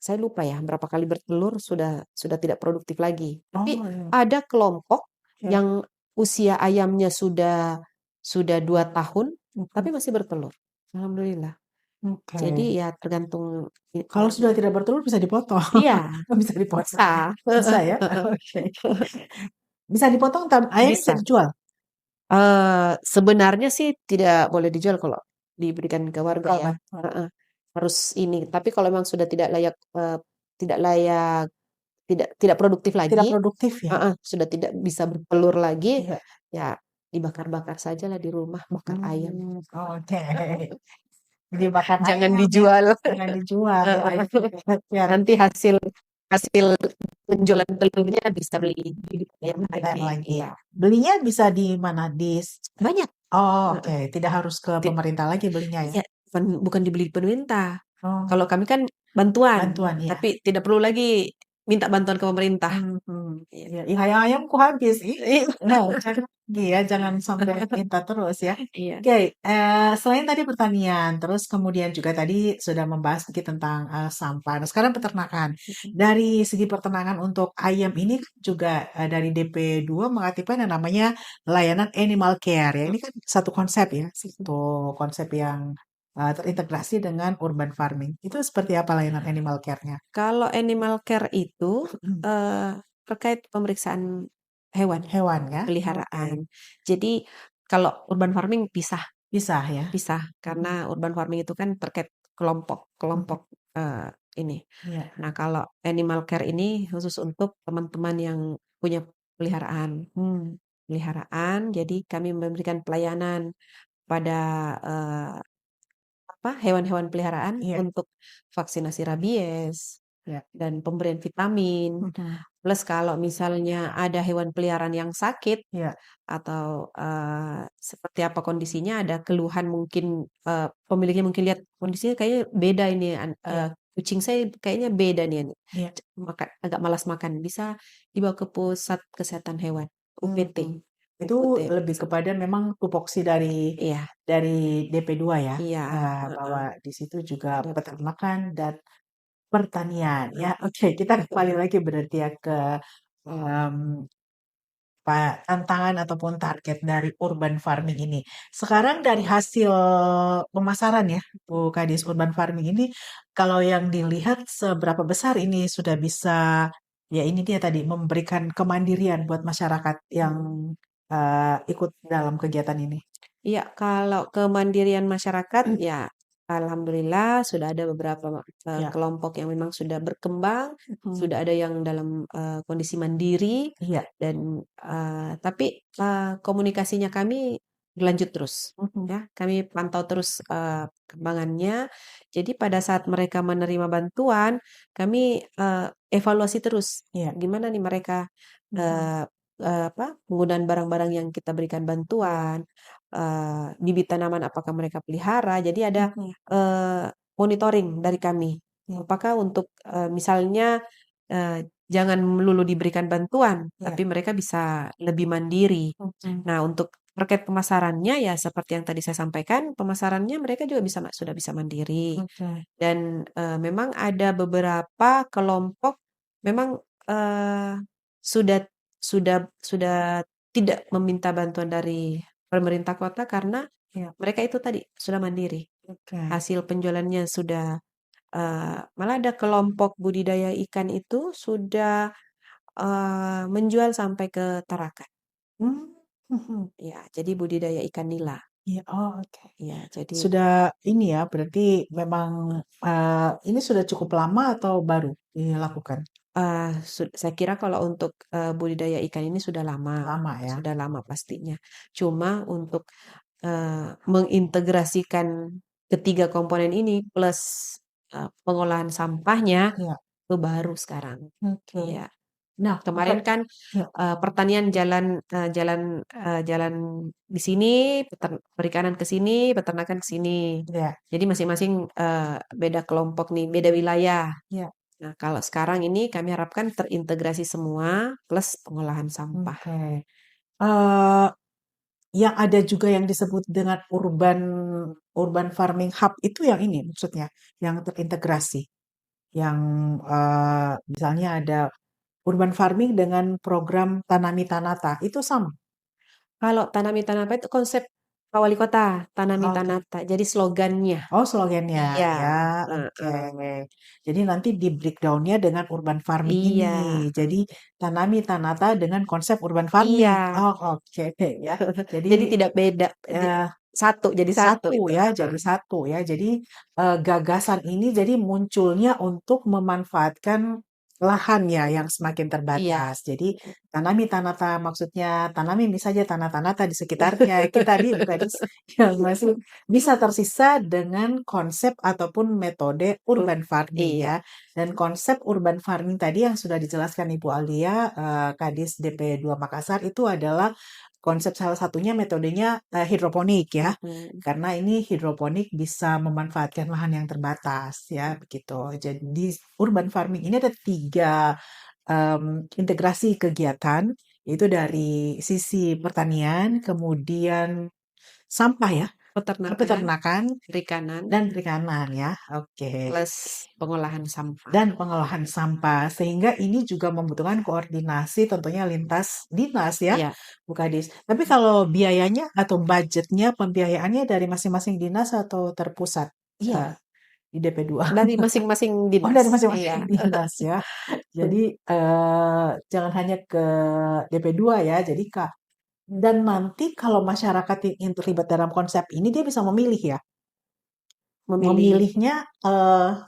saya lupa ya berapa kali bertelur sudah tidak produktif lagi. Tapi Oh, iya. ada kelompok Ya, yang usia ayamnya sudah 2 tahun, mhm, tapi masih bertelur. Alhamdulillah. oke. Jadi ya tergantung Kalau sudah tidak bertelur bisa dipotong. iya, Bisa dipotong ya? bisa. Bisa ya? Oke. Bisa dipotong akhirnya bisa Bisa. dijual? Sebenarnya sih tidak boleh dijual kalau diberikan ke warga Oh, ya, bantuan. heeh, harus ini. Tapi kalau memang sudah tidak layak, tidak produktif Tidak lagi, produktif ya? heeh, sudah tidak bisa bertelur lagi, Iya. ya dibakar-bakar sajalah di rumah, bakar ayam. Oke. Jadi makan Jangan ayam ya, dijual. jangan dijual ya Heeh. ayam biar Nanti hasil hasil penjualan telurnya bisa beli bibit ayam ayam lagi, lagi. iya. Belinya bisa di mana? Banyak, Oh, heeh. oke. Tidak harus ke Ti pemerintah lagi belinya ya? Iya, bukan dibeli pemerintah. Oh, Kalau kami kan bantuan, bantuan ya. tapi tidak perlu lagi minta bantuan ke pemerintah. Mhm, Iya. iya, ih, ayam-ayamku habis, ih. Iya. Nah, jangan lagi ya, jangan sampai minta terus ya. Iya. Oke, selain tadi pertanian, terus kemudian juga tadi sudah membahas sedikit tentang sampah. Nah, sekarang peternakan. Dari segi peternakan untuk ayam ini kan juga dari DP2 mengaktifkan yang namanya layanan animal care ya. Ini kan satu konsep ya, satu konsep yang terintegrasi dengan urban farming. Itu seperti apa layanan animal care-nya? Kalau animal care itu terkait pemeriksaan hewan Hewan ya? Oke. peliharaan. Jadi kalau urban farming pisah, Bisa ya? pisah Mhm, karena urban farming itu kan terkait kelompok, mhm, kelompok ini. iya, Nah, kalau animal care ini khusus untuk teman-teman yang punya peliharaan. Peliharaan, jadi kami memberikan pelayanan pada hewan-hewan peliharaan iya, untuk vaksinasi rabies iya, dan pemberian vitamin. mhm, Plus kalau misalnya ada hewan peliharaan yang sakit iya, atau seperti apa kondisinya, ada keluhan mungkin pemiliknya mungkin lihat kondisinya kayaknya beda ini, iya, kucing saya kayaknya beda nih, iya, agak malas makan, bisa dibawa ke pusat kesehatan hewan, UPT, mhm. Itu UPT. lebih kepada memang tupoksi Iya, dari DP2 ya, iya, bahwa heeh, di situ juga ada peternakan dan pertanian heeh, ya. Oke, kita kembali lagi berarti ya ke, mmm tantangan ataupun target dari urban farming ini. Sekarang dari hasil pemasaran ya, Bu Kadis, urban farming ini, kalau yang dilihat seberapa besar ini sudah bisa, ya ini dia tadi, memberikan kemandirian buat masyarakat yang ikut dalam kegiatan ini. Iya, kalau kemandirian masyarakat, ya alhamdulillah sudah ada beberapa Ya, kelompok yang memang sudah berkembang, mhm, sudah ada yang dalam kondisi mandiri, iya, dan tapi komunikasinya kami berlanjut terus. mhm, Ya, kami pantau terus perkembangannya. Jadi pada saat mereka menerima bantuan, kami evaluasi terus iya, gimana nih mereka mhm, eh, penggunaan barang-barang yang kita berikan iya, bantuan, bibit tanaman apakah mereka pelihara. Jadi ada mhm, monitoring dari kami. iya, Apakah untuk misalnya jangan melulu diberikan bantuan, iya, tapi mereka bisa lebih mandiri. mhm, Nah, untuk terkait pemasarannya ya seperti yang tadi saya sampaikan, pemasarannya mereka juga bisa sudah bisa mandiri. oke, Dan memang ada beberapa kelompok memang sudah sudah tidak meminta bantuan dari pemerintah kota karena iya, mereka itu tadi sudah mandiri. oke, Hasil penjualannya sudah malah ada kelompok budidaya ikan itu sudah menjual sampai ke Tarakan. mmm, mhm, Ya, jadi budidaya ikan nila. iya, oh, oke. Ya, jadi Sudah ini ya, berarti memang, ini sudah cukup lama atau baru dilakukan? Saya kira kalau untuk, budidaya ikan ini Lama ya? sudah lama pastinya. Cuma untuk, mengintegrasikan ketiga komponen ini plus, pengolahan sampahnya, Iya, itu baru sekarang. oke. Iya. Nah, Kemarin kan, iya, pertanian jalan di sini, perikanan ke sini, peternakan ke sini. iya, Jadi masing-masing, beda kelompok nih, beda wilayah. iya, Nah, kalau sekarang ini kami harapkan terintegrasi semua plus pengolahan sampah. oke. Eee, yang ada juga yang disebut dengan urban urban farming hub itu yang ini maksudnya, yang terintegrasi? Yang, misalnya ada urban farming dengan program Tanami Tanata, itu sama? Kalau Tanami Tanapa itu konsep Pak Wali Kota, Tanami Oke. Tanata, jadi slogannya. Oh, slogannya, Iya, ya, oke. heeh, Jadi nanti di breakdown-nya dengan urban farming ini. iya, Jadi tanami tanata dengan konsep urban farming. iya. Oh, oke ya. Jadi Jadi tidak beda, eh, jadi satu satu itu. ya, jadi satu ya. Jadi gagasan ini jadi munculnya untuk memanfaatkan lahannya yang semakin Iya. terbatas. Jadi tanami tanata maksudnya tanami misalnya tanah-tanata di sekitarnya. Kita di bukan yang masih bisa tersisa dengan konsep ataupun metode Ur urban farming iya, ya. Dan konsep urban farming tadi yang sudah dijelaskan Ibu Alia, Kadis DP2 Makassar itu adalah konsep salah satunya metodenya hidroponik ya. mhm, Karena ini hidroponik bisa memanfaatkan lahan yang terbatas ya begitu. Jadi urban farming ini ada tiga integrasi kegiatan, yaitu dari sisi pertanian, kemudian sampah ya, peternakan, peternakan, perikanan, dan perikanan ya. Oke. plus pengolahan sampah. Dan pengolahan sampah. Sehingga ini juga membutuhkan koordinasi tentunya lintas dinas ya, Iya, Bu Kadis. Tapi kalau biayanya atau budgetnya, pembiayaannya dari masing-masing dinas atau terpusat iya, eh, di DP2? dari masing-masing Oh, dinas. dari masing-masing Iya. dinas ya. Jadi jangan hanya ke DP2 ya. Jadi Kak, dan nanti kalau masyarakat yang terlibat dalam konsep ini dia bisa memilih ya. Memilih Memilihnya,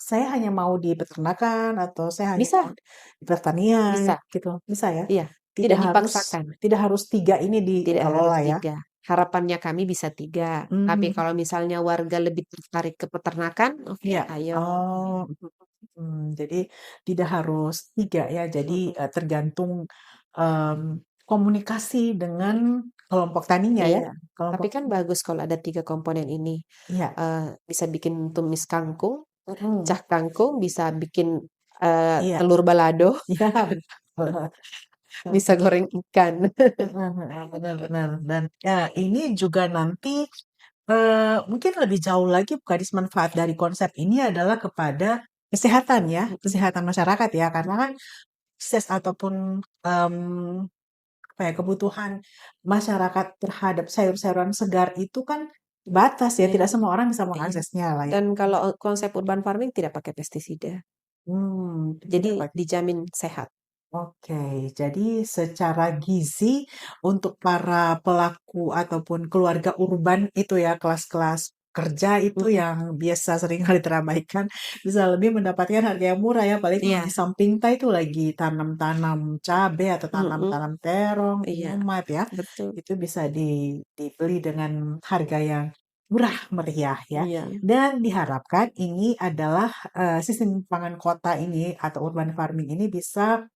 saya hanya mau di peternakan atau saya hanya mau bisa di pertanian bisa, gitu, bisa ya? iya, Tidak tidak harus dipaksakan, tidak harus 3 ini tidak harus dikelola ya? 3. Harapannya kami bisa 3, tapi Mmm, kalau misalnya warga lebih tertarik ke peternakan, oke, iya. ayo. Oh, jadi tidak harus 3 ya, jadi, Mhm, tergantung, komunikasi dengan kelompok taninya ya? iya. Tapi Kelompok kan bagus kalau ada 3 komponen ini, iya, bisa bikin tumis kangkung, mhm, cah kangkung, bisa bikin, iya, telur balado, iya betul, bisa goreng ikan. heeh heeh, benar benar dan ya ini juga nanti mungkin lebih jauh lagi Gadis manfaat dari konsep ini adalah kepada kesehatan ya, Mhm, kesehatan masyarakat ya, karena kan akses ataupun, mmm, apa ya, kebutuhan masyarakat terhadap sayur-sayuran segar itu kan batas ya, Iya, tidak semua orang bisa iya. mengaksesnya lah ya. Dan kalau konsep urban farming tidak pakai pestisida, jadi Tidak Pak. dijamin sehat. Oke, jadi secara gizi untuk para pelaku ataupun keluarga urban itu ya, kelas-kelas kerja itu Mhm, yang biasa seringkali terabaikan, bisa lebih mendapatkan harga yang murah ya, apalagi kalau di iya, samping itu lagi tanam-tanam cabai atau mhm, tanam-tanam terong, iya, tomat ya, betul, itu bisa dibeli dengan harga yang murah meriah ya. iya, Dan diharapkan ini adalah sistem pangan kota ini atau urban farming ini bisa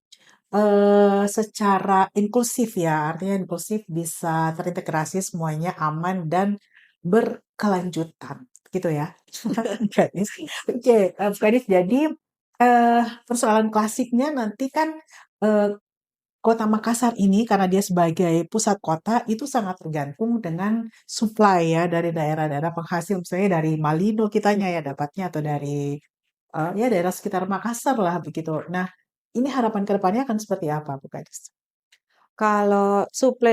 secara inklusif ya, artinya inklusif bisa terintegrasi semuanya aman dan berkelanjutan, gitu ya. Gadis. Oke, Gadis. Jadi persoalan klasiknya nanti kan eh, Kota Makassar ini karena dia sebagai pusat kota itu sangat tergantung dengan supply ya dari daerah-daerah penghasil, misalnya dari Malindo kitanya ya dapatnya atau dari ya daerah sekitar Makassar lah begitu. Nah, ini harapan ke depannya akan seperti apa, Bu Kadis? Kalau suplai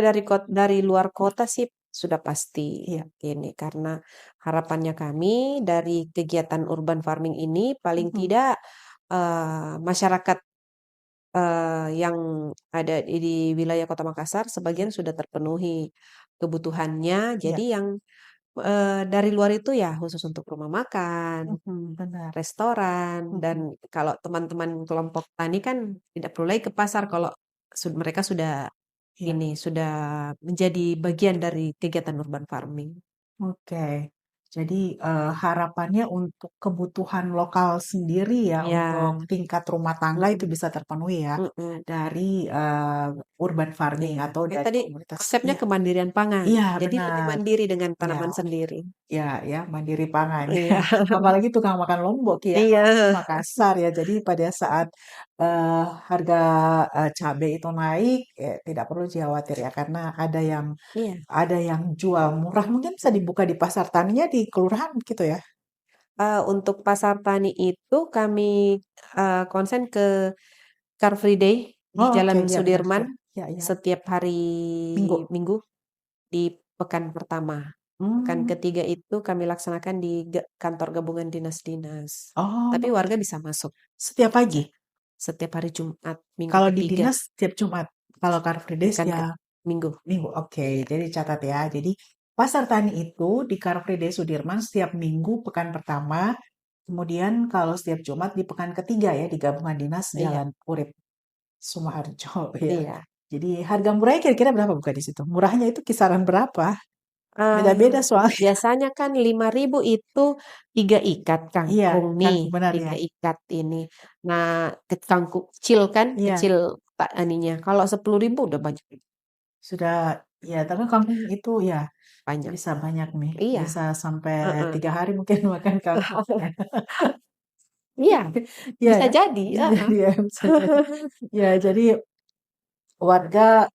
dari luar kota sih sudah pasti Iya. ini, karena harapannya kami dari kegiatan urban farming ini paling Mhm. tidak, masyarakat, yang ada di wilayah Kota Makassar Iya. sebagian sudah terpenuhi kebutuhannya. Iya. Jadi yang, dari luar itu ya khusus untuk rumah makan, Mhm, benar. restoran, Mhm. dan kalau teman-teman kelompok tani kan tidak perlu lagi ke pasar kalau mereka sudah Iya. ini, sudah menjadi bagian dari kegiatan urban farming. Oke. Jadi harapannya untuk kebutuhan lokal sendiri ya, Iya, untuk tingkat rumah tangga itu mhm, bisa terpenuhi ya mhm, dari urban farming iya. atau Kayak dari tadi komunitas. konsepnya Iya. kemandirian pangan, Iya, jadi lebih benar. mandiri dengan Iya. tanaman sendiri. Ya, ya, mandiri pangan. Iya. Apalagi tukang makan Lombok ya, Iya, Makassar ya. Jadi pada saat harga cabai itu naik, tidak perlu khawatir ya, karena iya. jual murah. Mungkin bisa dibuka di pasar taninya di kelurahan gitu ya. Untuk pasar tani itu kami, konsen ke Car Free Day di Oh, oke, Jalan ya benar. Sudirman Ya, ya, ya. setiap hari Minggu. Minggu di pekan pertama. Pekan Hmm. ketiga itu kami laksanakan di kantor gabungan dinas-dinas. Tapi Oh, warga bisa masuk setiap pagi. setiap hari Jumat, minggu Kalau di ketiga, dinas setiap Jumat. Kalau Car Free Days pekan ke ya minggu. Minggu, oke. Iya, Jadi catat ya. Jadi Pasar Tani itu di Car Free Day Sudirman setiap minggu pekan pertama. Kemudian kalau setiap Jumat di pekan ketiga ya di gabungan dinas iya, Jalan Urip Sumoharjo ya. iya. Jadi harga murahnya kira-kira berapa buka di situ? Murahnya itu kisaran berapa? Eee, Beda-beda soalnya. biasanya kan 5.000 itu 3 ikat Iya, kangkung kan nih, benar ya. 3 ikat ini. Nah, kangkung kecil kan, Iya, kecil ininya. Kalau 10.000 udah banyak, sudah ya, tapi kangkung itu ya banyak. bisa banyak nih. Iya, Bisa sampai heeh. 3 hari mungkin makan kangkung. Iya, Iya bisa ya, jadi, bisa heeh. jadi ya, bisa jadi. Ya, jadi warga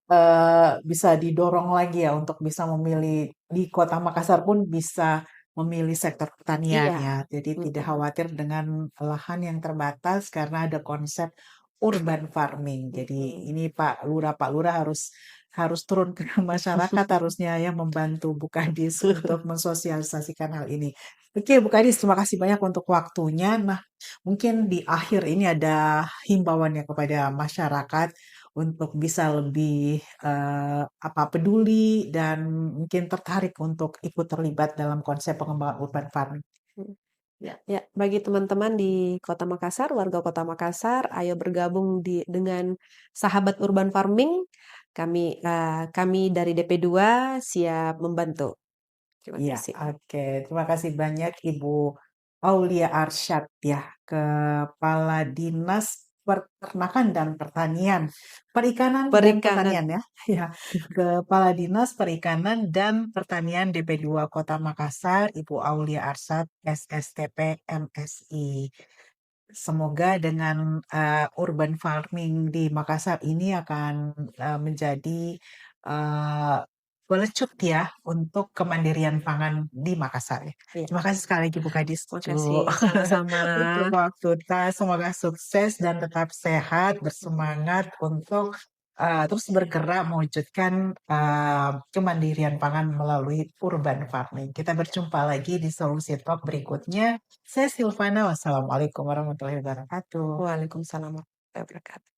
bisa didorong lagi ya untuk bisa memilih di Kota Makassar pun bisa memilih sektor pertanian Iya, ya. Jadi tidak mhm, khawatir dengan lahan yang terbatas karena ada konsep urban farming. Jadi mhm. ini Pak Lurah harus harus turun ke masyarakat harusnya ya membantu Bu Kadis untuk mensosialisasikan hal ini. Oke, Bu Kadis, terima kasih banyak untuk waktunya. Nah, mungkin di akhir ini ada himbauannya kepada masyarakat untuk bisa lebih peduli dan mungkin tertarik untuk ikut terlibat dalam konsep pengembangan urban farming. Mhm. Ya, bagi teman-teman di Kota Makassar, warga Kota Makassar, ayo bergabung dengan Sahabat Urban Farming. Kami dari DP2 siap membantu. Terima Iya, kasih. oke. Terima kasih banyak Ibu Aulia Arsyad ya, Kepala Dinas Peternakan dan Pertanian, Perikanan dan Perikanan. Pertanian ya. Ya, Kepala Dinas Perikanan dan Pertanian DP2 Kota Makassar, Ibu Aulia Arsyad, SSTP MSI. Semoga dengan urban farming di Makassar ini akan menjadi uh, pelecut ya untuk kemandirian pangan di Makassar ya. Iya, Terima kasih sekali lagi Bu Kadis terima Ju, kasih. Sama-sama. untuk waktu kita. Semoga sukses dan tetap sehat, bersemangat untuk terus bergerak mewujudkan kemandirian pangan melalui urban farming. Kita berjumpa lagi di Solusi Talk berikutnya. Saya Silvana, wassalamualaikum warahmatullahi wabarakatuh. Waalaikumsalam warahmatullahi wabarakatuh.